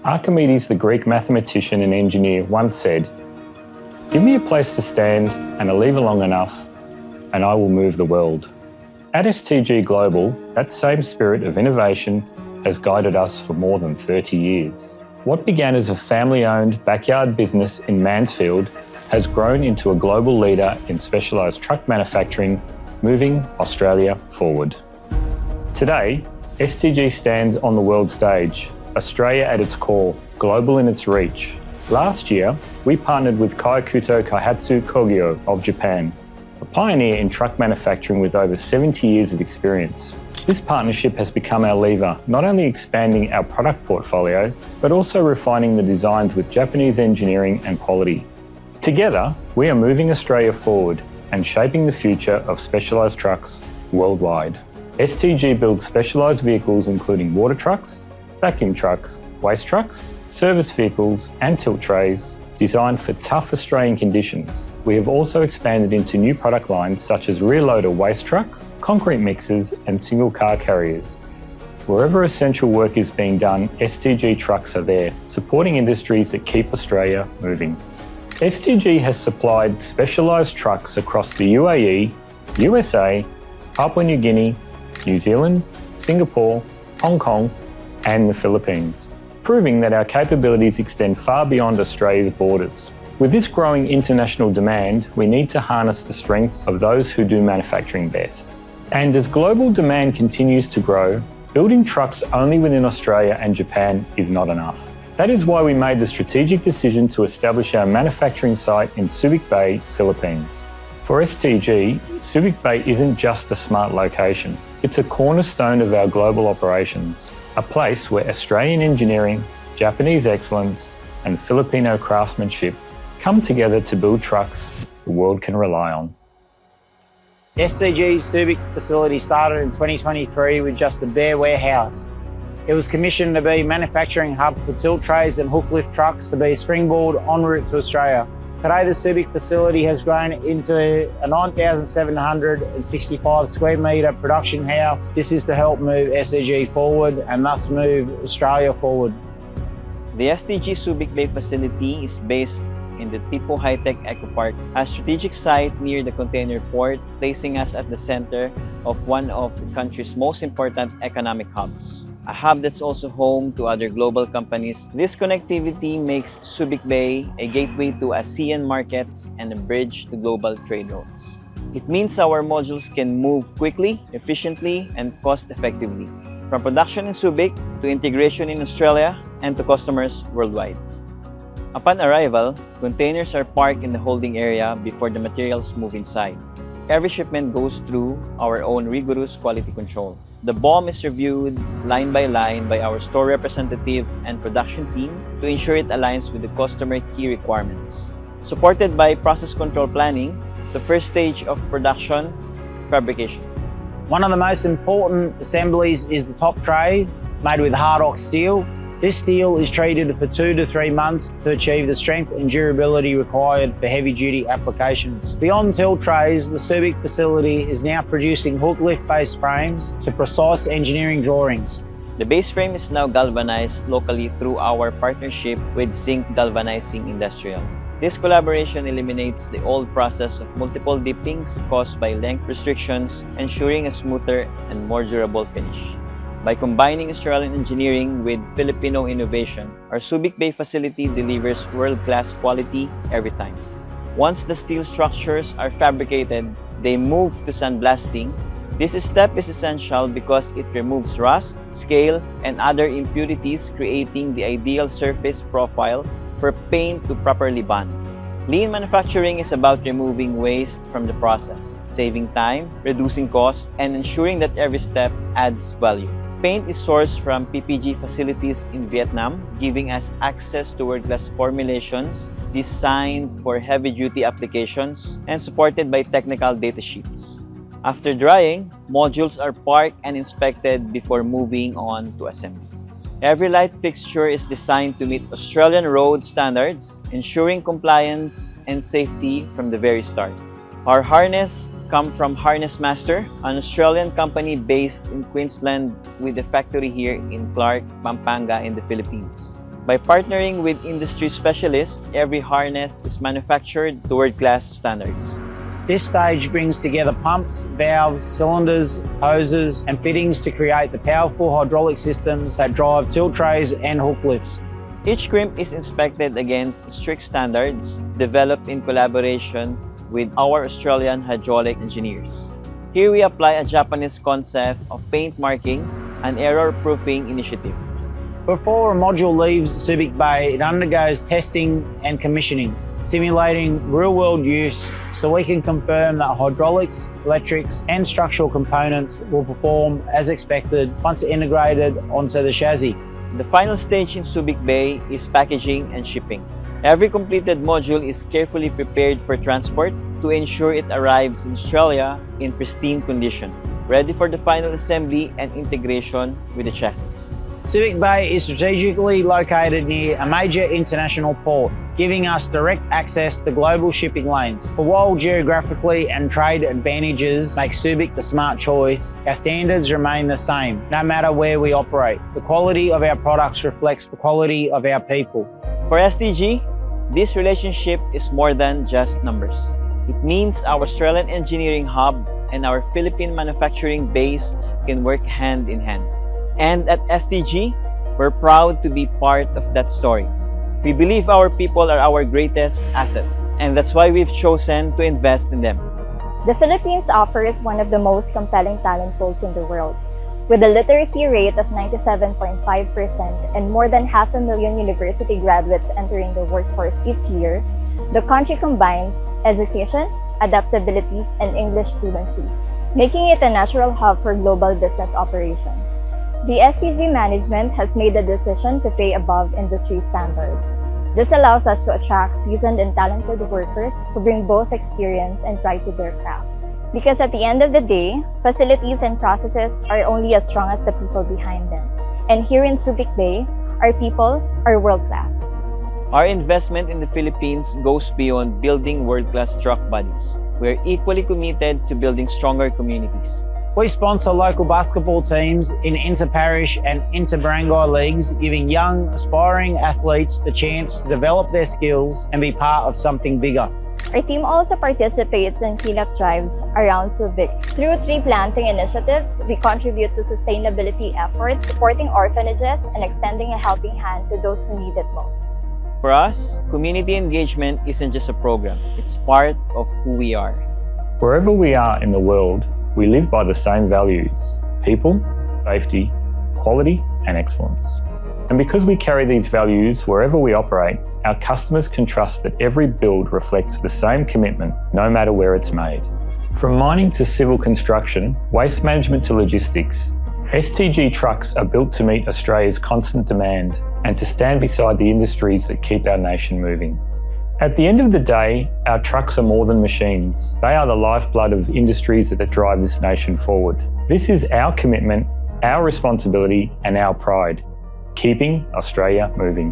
Archimedes, the Greek mathematician and engineer, once said, "Give me a place to stand and a lever long enough, and I will move the world." At STG Global, that same spirit of innovation has guided us for more than 30 years. What began as a family-owned backyard business in Mansfield has grown into a global leader in specialised truck manufacturing, moving Australia forward. Today, STG stands on the world stage, Australia at its core, global in its reach. Last year, we partnered with Kyokuto Kaihatsu Kogyo of Japan, a pioneer in truck manufacturing with over 70 years of experience. This partnership has become our lever, not only expanding our product portfolio, but also refining the designs with Japanese engineering and quality. Together, we are moving Australia forward and shaping the future of specialised trucks worldwide. STG builds specialised vehicles including water trucks, vacuum trucks, waste trucks, service vehicles and tilt trays designed for tough Australian conditions. We have also expanded into new product lines such as rear loader waste trucks, concrete mixers and single car carriers. Wherever essential work is being done, STG trucks are there, supporting industries that keep Australia moving. STG has supplied specialised trucks across the UAE, USA, Papua New Guinea, New Zealand, Singapore, Hong Kong and the Philippines, proving that our capabilities extend far beyond Australia's borders. With this growing international demand, we need to harness the strengths of those who do manufacturing best. And as global demand continues to grow, building trucks only within Australia and Japan is not enough. That is why we made the strategic decision to establish our manufacturing site in Subic Bay, Philippines. For STG, Subic Bay isn't just a smart location. It's a cornerstone of our global operations, a place where Australian engineering, Japanese excellence, and Filipino craftsmanship come together to build trucks the world can rely on. STG Subic facility started in 2023 with just a bare warehouse. It was commissioned to be a manufacturing hub for tilt trays and hook lift trucks to be a springboard en route to Australia. Today, the Subic facility has grown into a 9,765 square metre production house. This is to help move STG forward and thus move Australia forward. The STG Subic Bay facility is based in the Tipo High-Tech Eco Park, a strategic site near the container port, placing us at the center of one of the country's most important economic hubs. A hub that's also home to other global companies. This connectivity makes Subic Bay a gateway to ASEAN markets and a bridge to global trade routes. It means our modules can move quickly, efficiently, and cost-effectively, from production in Subic to integration in Australia and to customers worldwide. Upon arrival, containers are parked in the holding area before the materials move inside. Every shipment goes through our own rigorous quality control. The BOM is reviewed line by our store representative and production team to ensure it aligns with the customer key requirements. Supported by process control planning, the first stage of production, fabrication. One of the most important assemblies is the top tray, made with hard ox steel. This steel is treated for 2 to 3 months to achieve the strength and durability required for heavy-duty applications. Beyond tilt trays, the Subic facility is now producing hook lift-based frames to precise engineering drawings. The base frame is now galvanized locally through our partnership with Zinc Galvanizing Industrial. This collaboration eliminates the old process of multiple dippings caused by length restrictions, ensuring a smoother and more durable finish. By combining Australian engineering with Filipino innovation, our Subic Bay facility delivers world-class quality every time. Once the steel structures are fabricated, they move to sandblasting. This step is essential because it removes rust, scale, and other impurities, creating the ideal surface profile for paint to properly bond. Lean manufacturing is about removing waste from the process, saving time, reducing costs, and ensuring that every step adds value. Paint is sourced from PPG facilities in Vietnam, giving us access to world-class formulations designed for heavy-duty applications and supported by technical data sheets. After drying, modules are parked and inspected before moving on to assembly. Every light fixture is designed to meet Australian road standards, ensuring compliance and safety from the very start. Our harness come from Harness Master, an Australian company based in Queensland with a factory here in Clark, Pampanga in the Philippines. By partnering with industry specialists, every harness is manufactured to world-class standards. This stage brings together pumps, valves, cylinders, hoses, and fittings to create the powerful hydraulic systems that drive tilt trays and hook lifts. Each crimp is inspected against strict standards developed in collaboration with our Australian hydraulic engineers. Here we apply a Japanese concept of paint marking, an error-proofing initiative. Before a module leaves Subic Bay, it undergoes testing and commissioning, simulating real-world use so we can confirm that hydraulics, electrics, and structural components will perform as expected once integrated onto the chassis. The final stage in Subic Bay is packaging and shipping. Every completed module is carefully prepared for transport to ensure it arrives in Australia in pristine condition, ready for the final assembly and integration with the chassis. Subic Bay is strategically located near a major international port, giving us direct access to global shipping lanes. But while geographically and trade advantages make Subic the smart choice, our standards remain the same, no matter where we operate. The quality of our products reflects the quality of our people. For STG, this relationship is more than just numbers. It means our Australian engineering hub and our Philippine manufacturing base can work hand in hand. And at STG, we're proud to be part of that story. We believe our people are our greatest asset, and that's why we've chosen to invest in them. The Philippines offers one of the most compelling talent pools in the world. With a literacy rate of 97.5% and more than 500,000 university graduates entering the workforce each year, the country combines education, adaptability, and English fluency, making it a natural hub for global business operations. The STG management has made the decision to pay above industry standards. This allows us to attract seasoned and talented workers who bring both experience and pride to their craft. Because at the end of the day, facilities and processes are only as strong as the people behind them. And here in Subic Bay, our people are world-class. Our investment in the Philippines goes beyond building world-class truck bodies. We are equally committed to building stronger communities. We sponsor local basketball teams in inter-parish and inter-barangay leagues, giving young, aspiring athletes the chance to develop their skills and be part of something bigger. Our team also participates in cleanup drives around Subic. Through tree planting initiatives, we contribute to sustainability efforts, supporting orphanages and extending a helping hand to those who need it most. For us, community engagement isn't just a program, it's part of who we are. Wherever we are in the world, we live by the same values: people, safety, quality, and excellence. And because we carry these values wherever we operate, our customers can trust that every build reflects the same commitment, no matter where it's made. From mining to civil construction, waste management to logistics, STG trucks are built to meet Australia's constant demand and to stand beside the industries that keep our nation moving. At the end of the day, our trucks are more than machines. They are the lifeblood of industries that drive this nation forward. This is our commitment, our responsibility, and our pride, keeping Australia moving.